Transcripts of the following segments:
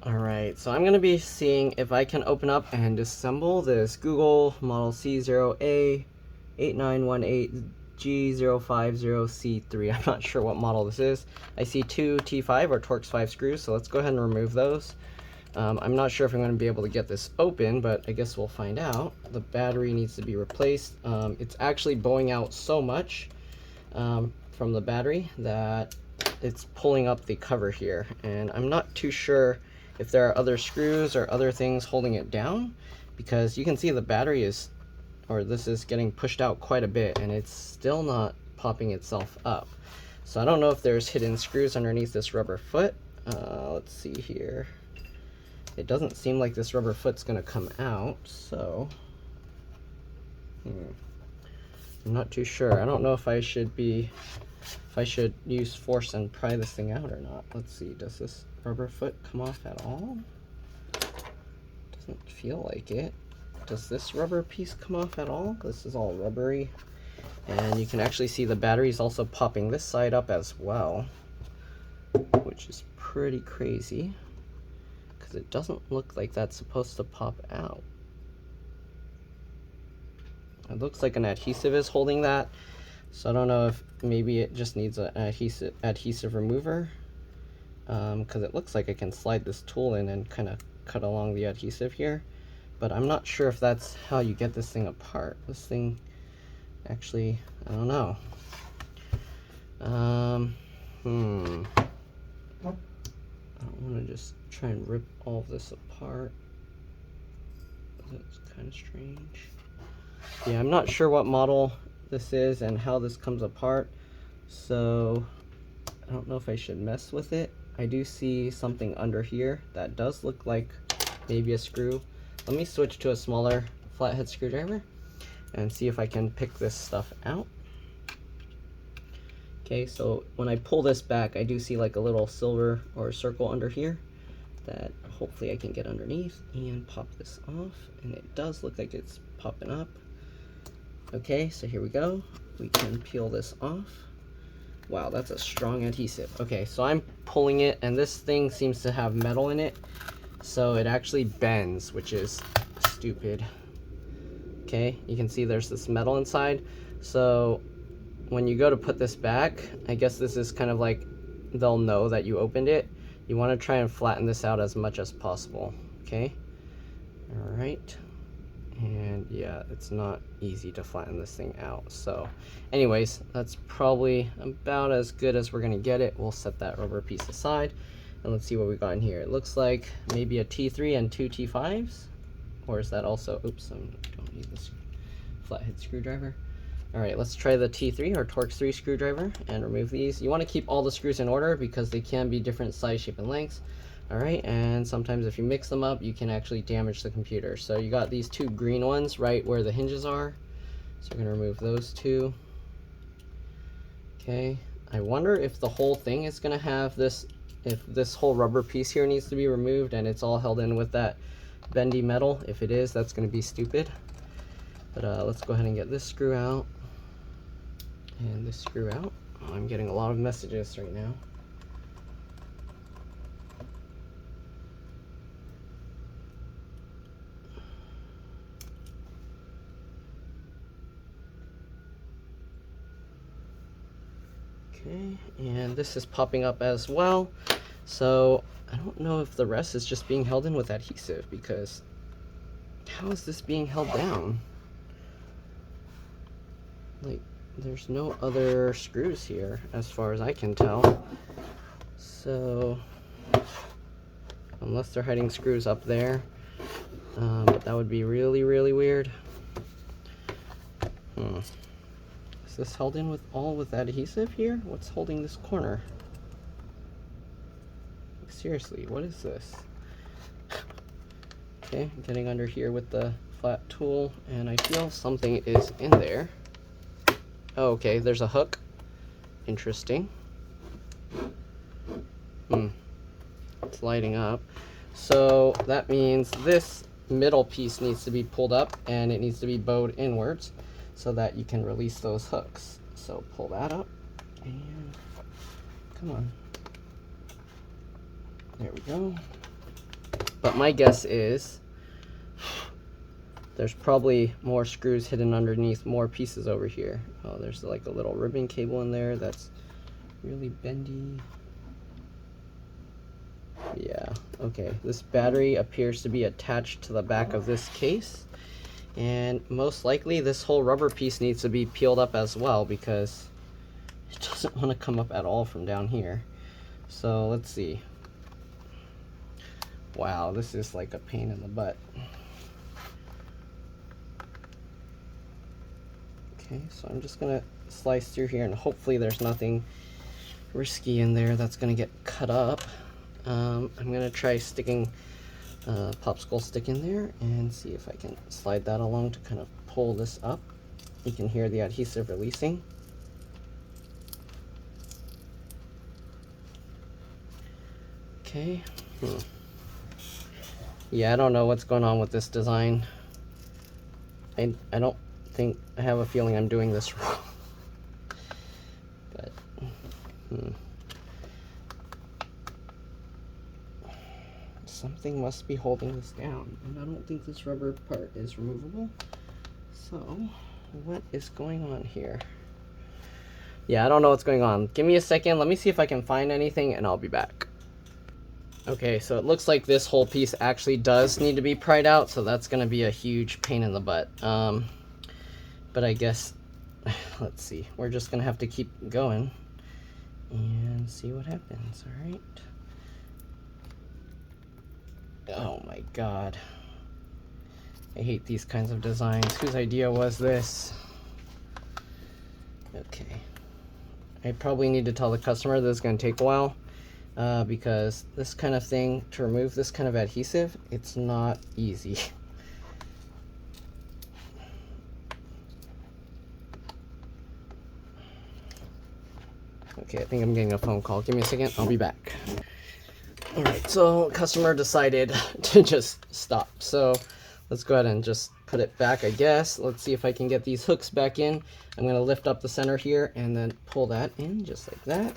Alright, so I'm going to be seeing if I can open up and disassemble this Google Model C0A 8918G050C3. I'm not sure what model this is. I see two T5 or Torx 5 screws, so let's go ahead and remove those. I'm not sure if I'm going to be able to get this open, but I guess we'll find out. The battery needs to be replaced. It's actually bowing out so much from the battery that it's pulling up the cover here, and I'm not too sure if there are other screws or other things holding it down, because you can see the battery is, or this is getting pushed out quite a bit and it's still not popping itself up. So I don't know if there's hidden screws underneath this rubber foot. Let's see here. It doesn't seem like this rubber foot's gonna come out, so I'm not too sure. I don't know if I should use force and pry this thing out or not. Let's see, does this rubber foot come off at all? Doesn't feel like it. Does this rubber piece come off at all? This is all rubbery. And you can actually see the battery's also popping this side up as well, which is pretty crazy, because it doesn't look like that's supposed to pop out. It looks like an adhesive is holding that, so I don't know if maybe it just needs an adhesive remover, because it looks like I can slide this tool in and kind of cut along the adhesive here, but I'm not sure if that's how you get this thing apart. This thing actually, I don't know. I don't want to just try and rip all of this apart. That's kind of strange. Yeah, I'm not sure what model this is and how this comes apart, so I don't know if I should mess with it. I do see something under here that does look like maybe a screw. Let me switch to a smaller flathead screwdriver and see if I can pick this stuff out. Okay, so when I pull this back, I do see like a little silver or circle under here that hopefully I can get underneath and pop this off, and it does look like it's popping up. Okay, so here we go. We can peel this off. Wow, that's a strong adhesive. Okay, so I'm pulling it, and this thing seems to have metal in it, so it actually bends, which is stupid. Okay, you can see there's this metal inside, so when you go to put this back, I guess this is kind of like they'll know that you opened it. You want to try and flatten this out as much as possible. Okay, all right. And yeah, it's not easy to flatten this thing out. So anyways, that's probably about as good as we're gonna get it. We'll set that rubber piece aside, and let's see what we got in here. It looks like maybe a T3 and two T5s, or is that also, oops, I don't need this flathead screwdriver. All right, let's try the T3 or Torx 3 screwdriver and remove these. You want to keep all the screws in order because they can be different size, shape, and lengths. All right, and sometimes if you mix them up, you can actually damage the computer. So you got these two green ones right where the hinges are. So we're gonna remove those two. Okay, I wonder if the whole thing is gonna have this, if this whole rubber piece here needs to be removed and it's all held in with that bendy metal. If it is, that's gonna be stupid. But let's go ahead and get this screw out and this screw out. Oh, I'm getting a lot of messages right now. Okay, and this is popping up as well. So I don't know if the rest is just being held in with adhesive, because how is this being held down? Like, there's no other screws here as far as I can tell. So unless they're hiding screws up there, but that would be really, really weird. Is this held in with adhesive here? What's holding this corner? Seriously, what is this? Okay, getting under here with the flat tool, and I feel something is in there. Oh, okay, there's a hook. Interesting. It's lighting up. So that means this middle piece needs to be pulled up, and it needs to be bowed inwards so that you can release those hooks. So pull that up, and come on. There we go. but my guess is there's probably more screws hidden underneath more pieces over here. Oh, there's like a little ribbon cable in there that's really bendy. Yeah, okay. This battery appears to be attached to the back of this case. And most likely this whole rubber piece needs to be peeled up as well, because it doesn't want to come up at all from down here. So let's see. Wow, this is like a pain in the butt. Okay, so I'm just gonna slice through here, and hopefully there's nothing risky in there that's gonna get cut up. I'm gonna try sticking a popsicle stick in there and see if I can slide that along to kind of pull this up. You can hear the adhesive releasing. Okay. Yeah, I don't know what's going on with this design. I don't think, I have a feeling I'm doing this wrong. But something must be holding this down, and I don't think this rubber part is removable. So what is going on here? Yeah, I don't know what's going on. Give me a second, let me see if I can find anything, and I'll be back. Okay, so it looks like this whole piece actually does need to be pried out, so that's going to be a huge pain in the butt. But I guess, let's see, we're just going to have to keep going and see what happens, alright? Oh my god. I hate these kinds of designs. Whose idea was this? Okay. I probably need to tell the customer this is going to take a while. Because this kind of thing, to remove this kind of adhesive, it's not easy. Okay, I think I'm getting a phone call. Give me a second, I'll be back. Alright, so customer decided to just stop. So let's go ahead and just put it back, I guess. Let's see if I can get these hooks back in. I'm going to lift up the center here and then pull that in just like that.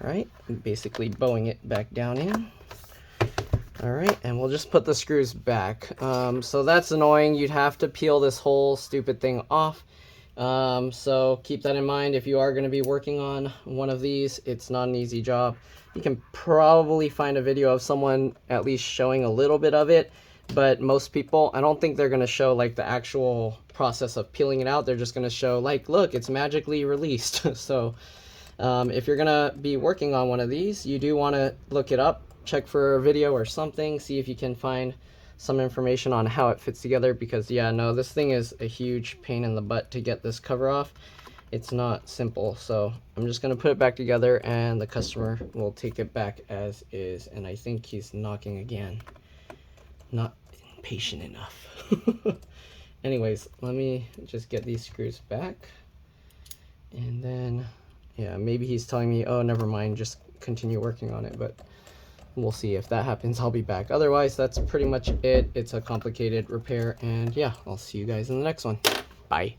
Alright, basically bowing it back down in. Alright, and we'll just put the screws back. So that's annoying. You'd have to peel this whole stupid thing off. So keep that in mind if you are going to be working on one of these. It's not an easy job. You can probably find a video of someone at least showing a little bit of it. But most people, I don't think they're going to show like the actual process of peeling it out. They're just going to show like, look, it's magically released. So if you're gonna be working on one of these, you do want to look it up, check for a video or something, see if you can find some information on how it fits together, because yeah, no, this thing is a huge pain in the butt to get this cover off. It's not simple. So I'm just gonna put it back together and the customer will take it back as is. And I think he's knocking again. Not patient enough. Anyways, let me just get these screws back, and then yeah, maybe he's telling me, oh, never mind, just continue working on it, but we'll see. If that happens, I'll be back. Otherwise, that's pretty much it. It's a complicated repair, and yeah, I'll see you guys in the next one. Bye.